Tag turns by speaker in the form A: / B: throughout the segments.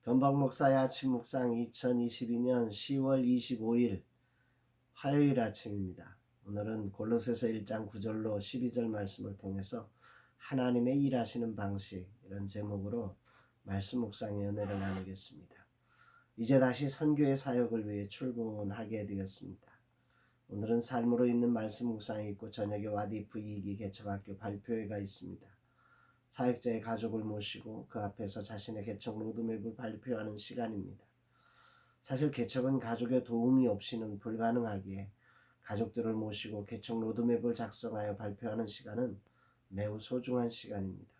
A: 변박 목사의 아침 묵상 2022년 10월 25일 화요일 아침입니다. 오늘은 골로새서 1장 9절로 12절 말씀을 통해서 하나님의 일하시는 방식 이런 제목으로 말씀 묵상의 은혜를 나누겠습니다. 이제 다시 선교의 사역을 위해 출근하게 되었습니다. 오늘은 삶으로 있는 말씀 묵상이 있고 저녁에 와디프 2기 개척학교 발표회가 있습니다. 사역자의 가족을 모시고 그 앞에서 자신의 개척 로드맵을 발표하는 시간입니다. 사실 개척은 가족의 도움이 없이는 불가능하기에 가족들을 모시고 개척 로드맵을 작성하여 발표하는 시간은 매우 소중한 시간입니다.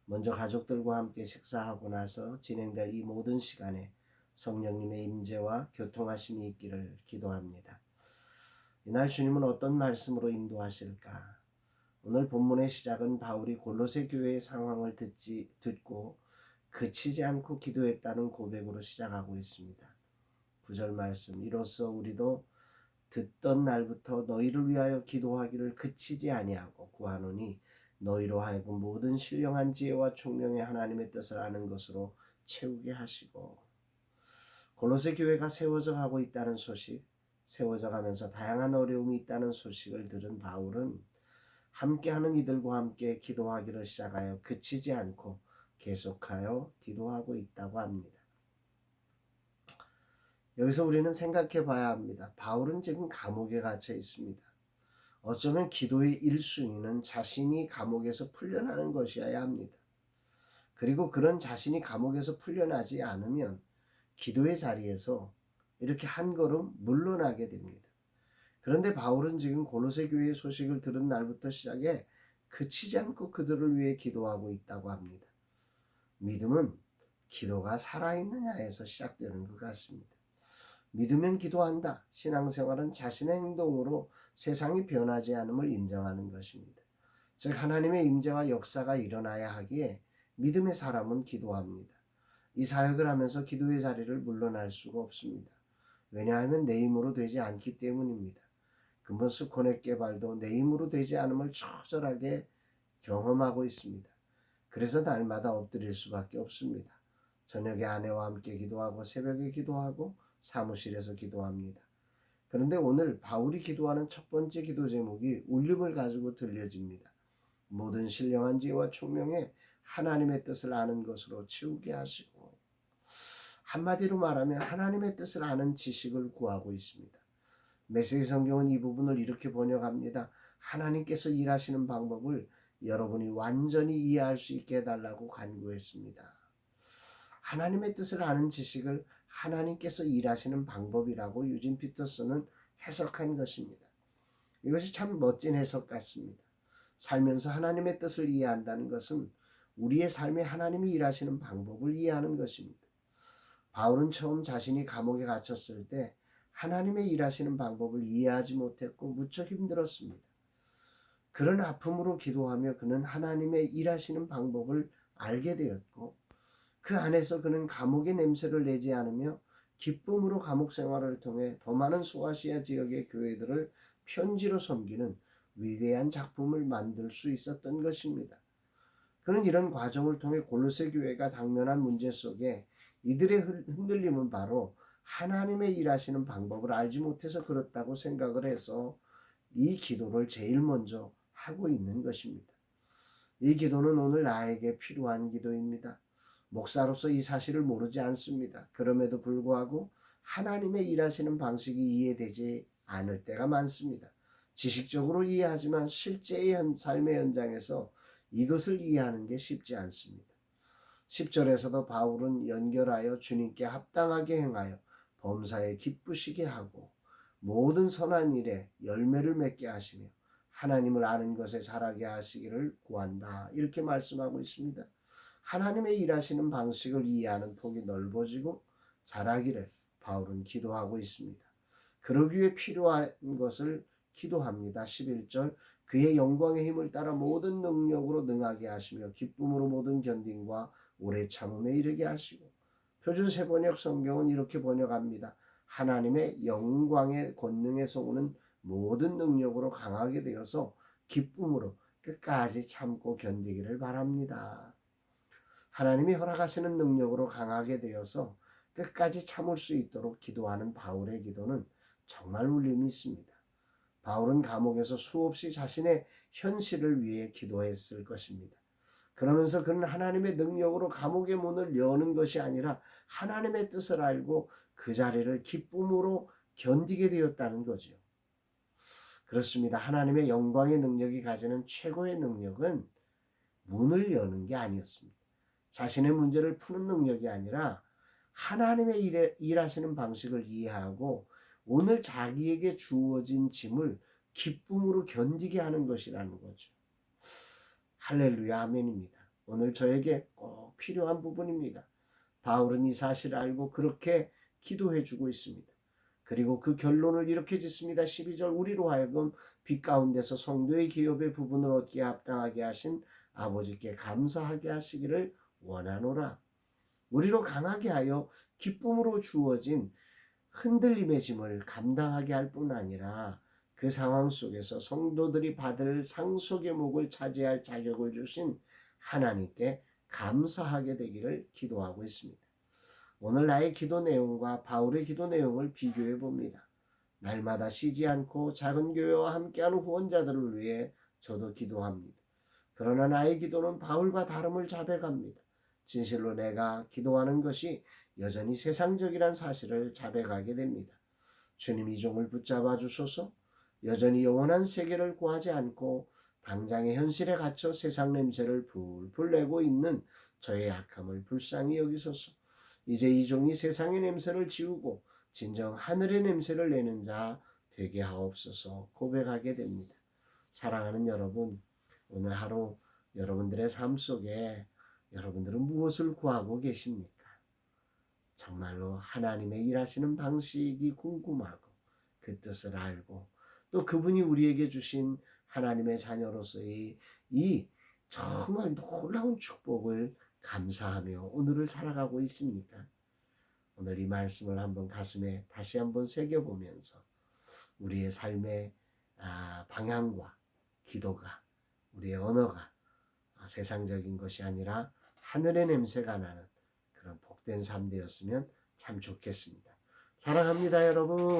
A: 먼저 가족들과 함께 식사하고 나서 진행될 이 모든 시간에 성령님의 임재와 교통하심이 있기를 기도합니다. 이날 주님은 어떤 말씀으로 인도하실까? 오늘 본문의 시작은 바울이 골로새 교회의 상황을 듣고 그치지 않고 기도했다는 고백으로 시작하고 있습니다. 9절 말씀, 이로써 우리도 듣던 날부터 너희를 위하여 기도하기를 그치지 아니하고 구하노니 너희로 하여금 모든 신령한 지혜와 총명의 하나님의 뜻을 아는 것으로 채우게 하시고. 골로새 교회가 세워져 가고 있다는 소식, 세워져 가면서 다양한 어려움이 있다는 소식을 들은 바울은 함께하는 이들과 함께 기도하기를 시작하여 그치지 않고 계속하여 기도하고 있다고 합니다. 여기서 우리는 생각해 봐야 합니다. 바울은 지금 감옥에 갇혀 있습니다. 어쩌면 기도의 1순위는 자신이 감옥에서 풀려나는 것이어야 합니다. 그리고 그런 자신이 감옥에서 풀려나지 않으면 기도의 자리에서 이렇게 한 걸음 물러나게 됩니다. 그런데 바울은 지금 골로새 교회의 소식을 들은 날부터 시작해 그치지 않고 그들을 위해 기도하고 있다고 합니다. 믿음은 기도가 살아있느냐에서 시작되는 것 같습니다. 믿으면 기도한다. 신앙생활은 자신의 행동으로 세상이 변하지 않음을 인정하는 것입니다. 즉 하나님의 임재와 역사가 일어나야 하기에 믿음의 사람은 기도합니다. 이 사역을 하면서 기도의 자리를 물러날 수가 없습니다. 왜냐하면 내 힘으로 되지 않기 때문입니다. 근본스 코넥 개발도 내 힘으로 되지 않음을 처절하게 경험하고 있습니다. 그래서 날마다 엎드릴 수밖에 없습니다. 저녁에 아내와 함께 기도하고 새벽에 기도하고 사무실에서 기도합니다. 그런데 오늘 바울이 기도하는 첫 번째 기도 제목이 울림을 가지고 들려집니다. 모든 신령한 지혜와 총명에 하나님의 뜻을 아는 것으로 채우게 하시고, 한마디로 말하면 하나님의 뜻을 아는 지식을 구하고 있습니다. 메시지 성경은 이 부분을 이렇게 번역합니다. 하나님께서 일하시는 방법을 여러분이 완전히 이해할 수 있게 해달라고 간구했습니다. 하나님의 뜻을 아는 지식을 하나님께서 일하시는 방법이라고 유진 피터슨은 해석한 것입니다. 이것이 참 멋진 해석 같습니다. 살면서 하나님의 뜻을 이해한다는 것은 우리의 삶에 하나님이 일하시는 방법을 이해하는 것입니다. 바울은 처음 자신이 감옥에 갇혔을 때 하나님의 일하시는 방법을 이해하지 못했고 무척 힘들었습니다. 그런 아픔으로 기도하며 그는 하나님의 일하시는 방법을 알게 되었고 그 안에서 그는 감옥의 냄새를 내지 않으며 기쁨으로 감옥 생활을 통해 더 많은 소아시아 지역의 교회들을 편지로 섬기는 위대한 작품을 만들 수 있었던 것입니다. 그는 이런 과정을 통해 골로새 교회가 당면한 문제 속에 이들의 흔들림은 바로 하나님의 일하시는 방법을 알지 못해서 그렇다고 생각을 해서 이 기도를 제일 먼저 하고 있는 것입니다. 이 기도는 오늘 나에게 필요한 기도입니다. 목사로서 이 사실을 모르지 않습니다. 그럼에도 불구하고 하나님의 일하시는 방식이 이해되지 않을 때가 많습니다. 지식적으로 이해하지만 실제의 삶의 현장에서 이것을 이해하는 게 쉽지 않습니다. 10절에서도 바울은 연결하여 주님께 합당하게 행하여 범사에 기쁘시게 하고 모든 선한 일에 열매를 맺게 하시며 하나님을 아는 것에 자라게 하시기를 구한다. 이렇게 말씀하고 있습니다. 하나님의 일하시는 방식을 이해하는 폭이 넓어지고 자라기를 바울은 기도하고 있습니다. 그러기 위해 필요한 것을 기도합니다. 11절 그의 영광의 힘을 따라 모든 능력으로 능하게 하시며 기쁨으로 모든 견딘과 오래 참음에 이르게 하시고. 표준 세번역 성경은 이렇게 번역합니다. 하나님의 영광의 권능에서 오는 모든 능력으로 강하게 되어서 기쁨으로 끝까지 참고 견디기를 바랍니다. 하나님이 허락하시는 능력으로 강하게 되어서 끝까지 참을 수 있도록 기도하는 바울의 기도는 정말 울림이 있습니다. 바울은 감옥에서 수없이 자신의 현실을 위해 기도했을 것입니다. 그러면서 그는 하나님의 능력으로 감옥의 문을 여는 것이 아니라 하나님의 뜻을 알고 그 자리를 기쁨으로 견디게 되었다는 거죠. 그렇습니다. 하나님의 영광의 능력이 가지는 최고의 능력은 문을 여는 게 아니었습니다. 자신의 문제를 푸는 능력이 아니라 하나님의 일하시는 방식을 이해하고 오늘 자기에게 주어진 짐을 기쁨으로 견디게 하는 것이라는 거죠. 할렐루야, 아멘입니다. 오늘 저에게 꼭 필요한 부분입니다. 바울은 이 사실을 알고 그렇게 기도해 주고 있습니다. 그리고 그 결론을 이렇게 짓습니다. 12절, 우리로 하여금 빛 가운데서 성도의 기업의 부분을 얻기에 합당하게 하신 아버지께 감사하게 하시기를 원하노라. 우리로 강하게 하여 기쁨으로 주어진 흔들림의 짐을 감당하게 할 뿐 아니라 그 상황 속에서 성도들이 받을 상속의 목을 차지할 자격을 주신 하나님께 감사하게 되기를 기도하고 있습니다. 오늘 나의 기도 내용과 바울의 기도 내용을 비교해 봅니다. 날마다 쉬지 않고 작은 교회와 함께하는 후원자들을 위해 저도 기도합니다. 그러나 나의 기도는 바울과 다름을 자백합니다. 진실로 내가 기도하는 것이 여전히 세상적이란 사실을 자백하게 됩니다. 주님, 이 종을 붙잡아 주소서. 여전히 영원한 세계를 구하지 않고 당장의 현실에 갇혀 세상 냄새를 풀풀 내고 있는 저의 약함을 불쌍히 여기소서. 이제 이 종이 세상의 냄새를 지우고 진정 하늘의 냄새를 내는 자 되게 하옵소서 고백하게 됩니다. 사랑하는 여러분, 오늘 하루 여러분들의 삶 속에 여러분들은 무엇을 구하고 계십니까? 정말로 하나님의 일하시는 방식이 궁금하고 그 뜻을 알고 또 그분이 우리에게 주신 하나님의 자녀로서의 이 정말 놀라운 축복을 감사하며 오늘을 살아가고 있습니까? 오늘 이 말씀을 한번 가슴에 다시 한번 새겨보면서 우리의 삶의 방향과 기도가, 우리의 언어가 세상적인 것이 아니라 하늘의 냄새가 나는 그런 복된 삶 되었으면 참 좋겠습니다. 사랑합니다, 여러분.